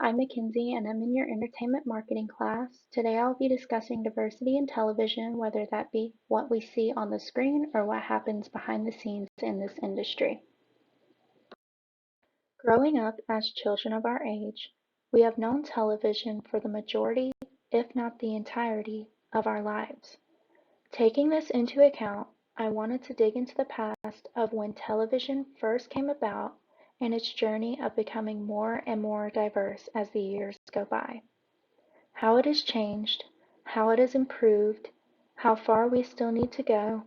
I'm Mackenzie and I'm in your entertainment marketing class. Today I'll be discussing diversity in television, whether that be what we see on the screen or what happens behind the scenes in this industry. Growing up as children of our age, we have known television for the majority, if not the entirety, of our lives. Taking this into account, I wanted to dig into the past of when television first came about and its journey of becoming more and more diverse as the years go by. How it has changed, how it has improved, how far we still need to go,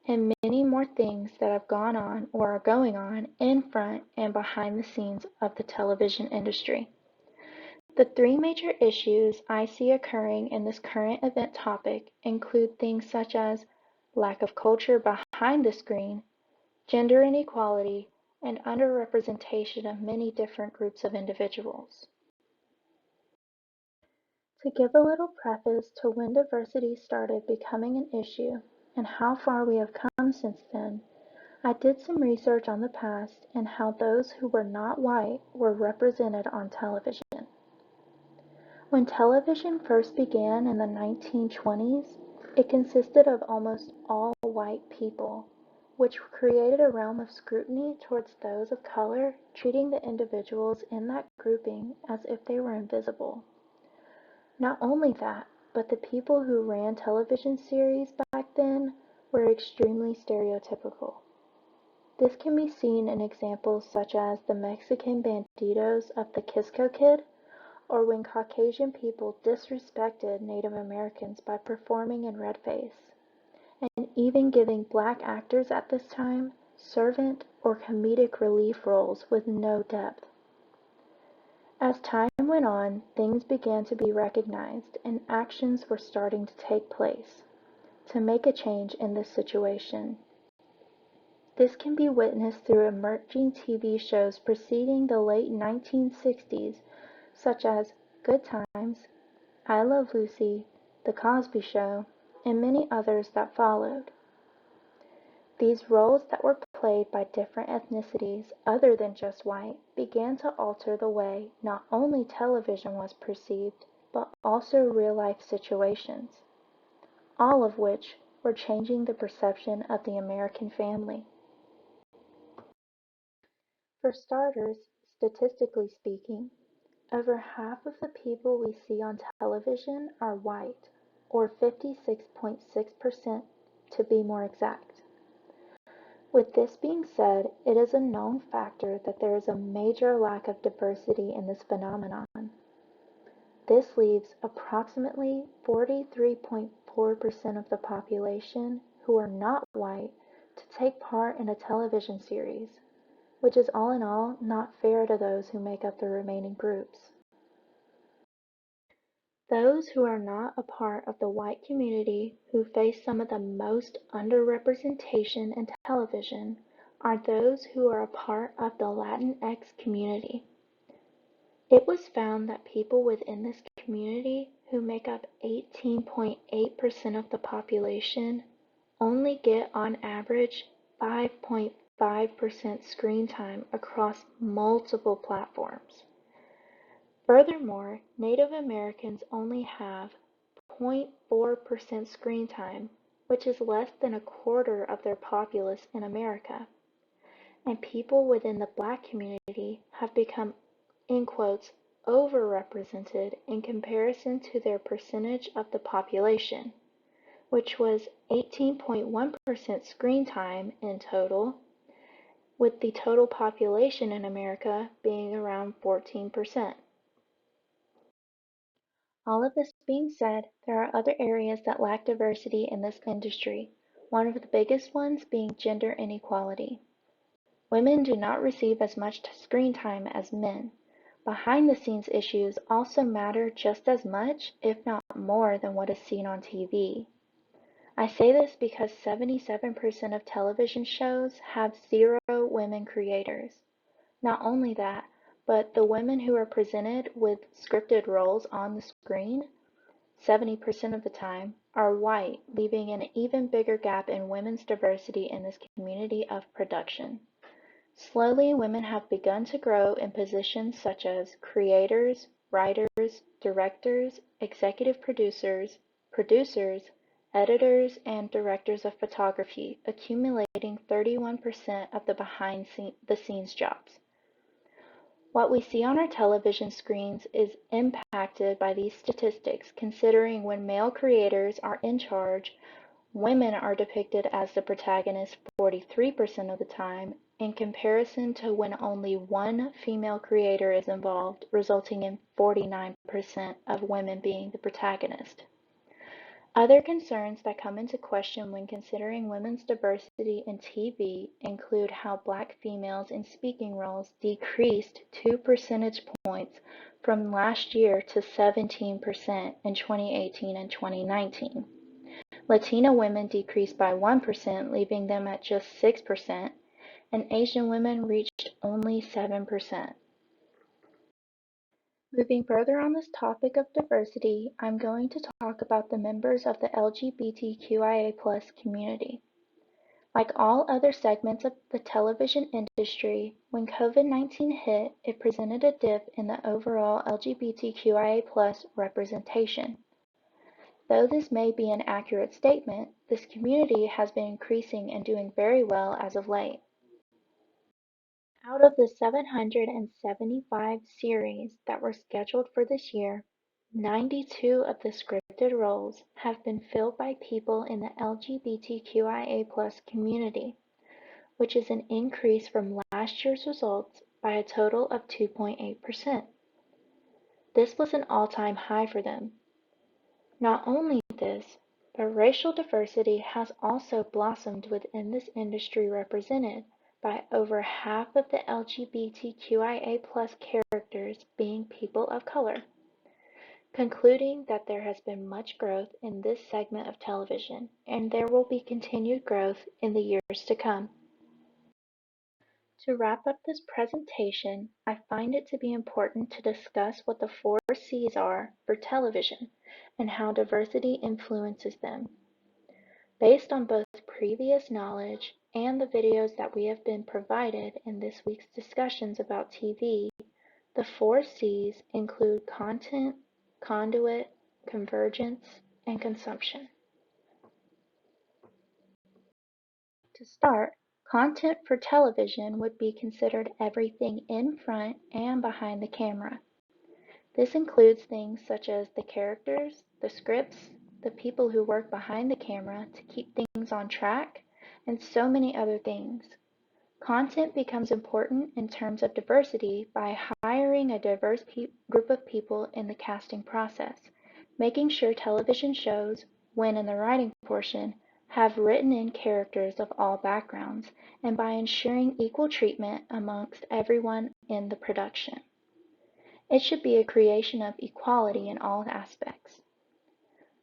and many more things that have gone on or are going on in front and behind the scenes of the television industry. The three major issues I see occurring in this current event topic include things such as lack of culture behind the screen, gender inequality, and underrepresentation of many different groups of individuals. To give a little preface to when diversity started becoming an issue and how far we have come since then, I did some research on the past and how those who were not white were represented on television. When television first began in the 1920s, it consisted of almost all white people, which created a realm of scrutiny towards those of color, treating the individuals in that grouping as if they were invisible. Not only that, but the people who ran television series back then were extremely stereotypical. This can be seen in examples such as the Mexican banditos of the Kisco Kid, or when Caucasian people disrespected Native Americans by performing in red face, and even giving black actors at this time servant or comedic relief roles with no depth. As time went on, things began to be recognized and actions were starting to take place to make a change in this situation. This can be witnessed through emerging TV shows preceding the late 1960s, such as Good Times, I Love Lucy, The Cosby Show, and many others that followed. These roles that were played by different ethnicities other than just white began to alter the way not only television was perceived, but also real-life situations, all of which were changing the perception of the American family. For starters, statistically speaking, over half of the people we see on television are white, or 56.6% to be more exact. With this being said, it is a known factor that there is a major lack of diversity in this phenomenon. This leaves approximately 43.4% of the population who are not white to take part in a television series, which is all in all not fair to those who make up the remaining groups. Those who are not a part of the white community who face some of the most underrepresentation in television are those who are a part of the Latinx community. It was found that people within this community, who make up 18.8% of the population, only get on average 5.5% screen time across multiple platforms. Furthermore, Native Americans only have 0.4% screen time, which is less than a quarter of their populace in America. And people within the Black community have become, in quotes, overrepresented in comparison to their percentage of the population, which was 18.1% screen time in total, with the total population in America being around 14%. All of this being said, there are other areas that lack diversity in this industry, one of the biggest ones being gender inequality. Women do not receive as much screen time as men. Behind-the-scenes issues also matter just as much, if not more, than what is seen on TV. I say this because 77% of television shows have 0 women creators. Not only that, but the women who are presented with scripted roles on the screen, 70% of the time, are white, leaving an even bigger gap in women's diversity in this community of production. Slowly, women have begun to grow in positions such as creators, writers, directors, executive producers, editors, and directors of photography, accumulating 31% of the behind-the-scenes jobs. What we see on our television screens is impacted by these statistics, considering when male creators are in charge, women are depicted as the protagonist 43% of the time, in comparison to when only one female creator is involved, resulting in 49% of women being the protagonist. Other concerns that come into question when considering women's diversity in TV include how Black females in speaking roles decreased 2 percentage points from last year to 17% in 2018 and 2019. Latina women decreased by 1%, leaving them at just 6%, and Asian women reached only 7%. Moving further on this topic of diversity, I'm going to talk about the members of the LGBTQIA+ community. Like all other segments of the television industry, when COVID-19 hit, it presented a dip in the overall LGBTQIA+ representation. Though this may be an accurate statement, this community has been increasing and doing very well as of late. Out of the 775 series that were scheduled for this year, 92 of the scripted roles have been filled by people in the LGBTQIA+ community, which is an increase from last year's results by a total of 2.8%. This was an all-time high for them. Not only this, but racial diversity has also blossomed within this industry, represented by over half of the LGBTQIA+ characters being people of color, concluding that there has been much growth in this segment of television, and there will be continued growth in the years to come. To wrap up this presentation, I find it to be important to discuss what the 4 C's are for television and how diversity influences them. Based on both previous knowledge and the videos that we have been provided in this week's discussions about TV, the 4 C's include content, conduit, convergence, and consumption. To start, content for television would be considered everything in front and behind the camera. This includes things such as the characters, the scripts, the people who work behind the camera to keep things on track, and so many other things. Content becomes important in terms of diversity by hiring a diverse group of people in the casting process, making sure television shows, when in the writing portion, have written-in characters of all backgrounds, and by ensuring equal treatment amongst everyone in the production. It should be a creation of equality in all aspects.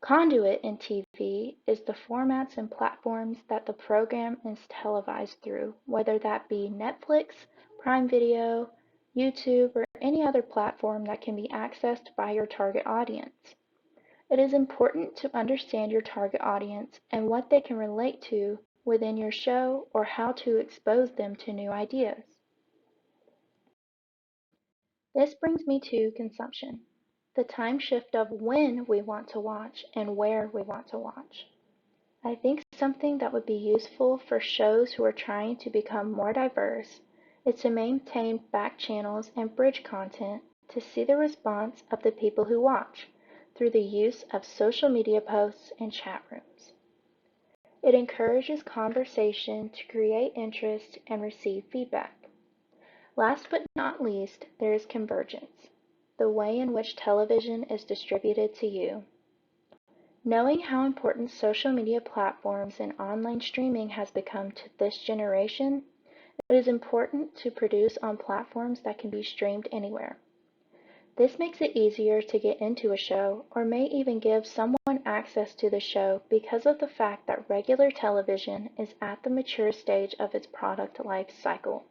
Conduit in TV is the formats and platforms that the program is televised through, whether that be Netflix, Prime Video, YouTube, or any other platform that can be accessed by your target audience. It is important to understand your target audience and what they can relate to within your show or how to expose them to new ideas. This brings me to consumption, the time shift of when we want to watch and where we want to watch. I think something that would be useful for shows who are trying to become more diverse is to maintain back channels and bridge content to see the response of the people who watch through the use of social media posts and chat rooms. It encourages conversation to create interest and receive feedback. Last but not least, there is convergence, the way in which television is distributed to you. Knowing how important social media platforms and online streaming has become to this generation, it is important to produce on platforms that can be streamed anywhere. This makes it easier to get into a show, or may even give someone access to the show because of the fact that regular television is at the mature stage of its product life cycle.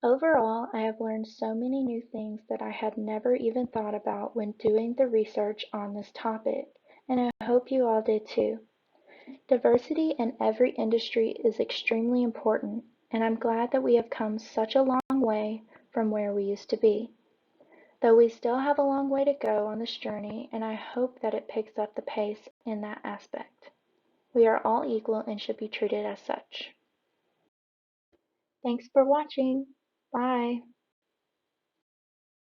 Overall, I have learned so many new things that I had never even thought about when doing the research on this topic, and I hope you all did too. Diversity in every industry is extremely important, and I'm glad that we have come such a long way from where we used to be. though we still have a long way to go on this journey, and I hope that it picks up the pace in that aspect. We are all equal and should be treated as such. Thanks for watching. Bye.